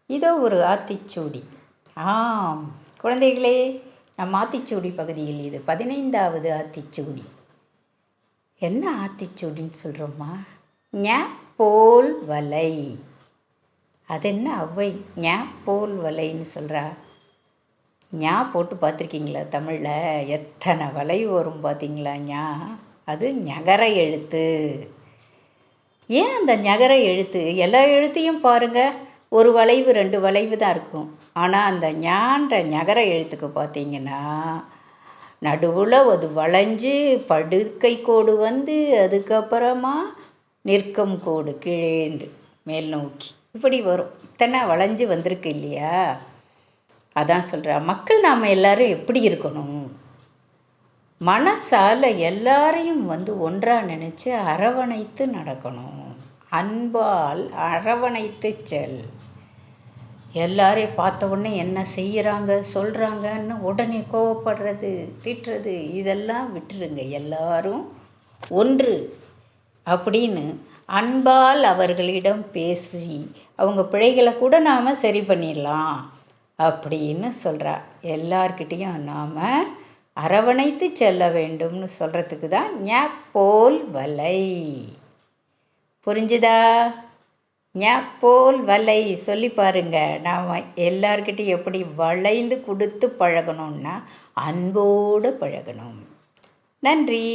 இதோ ஒரு ஆத்திச்சூடி. ஆம் குழந்தைகளே, நம் ஆத்திச்சூடி பகுதியில் இது 15வது ஆத்திச்சூடி. என்ன ஆத்திச்சூடின்னு சொல்கிறோம்மா? ஞ போல் வலை. அது என்ன ஔவை ஞ போல் வலைன்னு சொல்கிறா? ஞா போட்டு பார்த்துருக்கீங்களா? தமிழில் எத்தனை வளைவு வரும் பார்த்தீங்களா? ஞா அது ஞகர எழுத்து. ஏன் அந்த ஞகர எழுத்து? எல்லா எழுத்தையும் பாருங்கள், ஒரு வளைவு 2 வளைவு தான் இருக்கும். ஆனால் அந்த ஞான்ற ஞகர எழுத்துக்கு பார்த்தீங்கன்னா நடுவில் அது வளைஞ்சு படுக்கை கோடு வந்து அதுக்கப்புறமா நிற்கும் கோடு கீழேந்து மேல் நோக்கி இப்படி வரும். இத்தனை வளைஞ்சு வந்திருக்கு இல்லையா? அதான் சொல்கிறா, மக்கள் நாம் எல்லாரும் எப்படி இருக்கணும்? மனசால் எல்லாரையும் ஒன்றாக நினச்சி அரவணைத்து நடக்கணும். அன்பால் அரவணைத்து செல். எல்லாரையும் பார்த்த உடனே என்ன செய்கிறாங்க சொல்கிறாங்கன்னு உடனே கோவப்படுறது திட்டுறது இதெல்லாம் விட்டுருங்க. எல்லாரும் ஒன்று அப்படின்னு அன்பால் அவர்களிடம் பேசி அவங்க பிழைகளை கூட நாம் சரி பண்ணிடலாம் அப்படின்னு சொல்கிறா. எல்லார்கிட்டையும் நாம் அரவணைத்து செல்ல வேண்டும்னு சொல்கிறதுக்கு தான் ஞ போல் வலை. புரிஞ்சுதா? ஞ போல் வலை சொல்லி பாருங்க. நாம் எல்லார்கிட்டையும் எப்படி வளைந்து கொடுத்து பழகணும்னா அன்போடு பழகணும். நன்றி.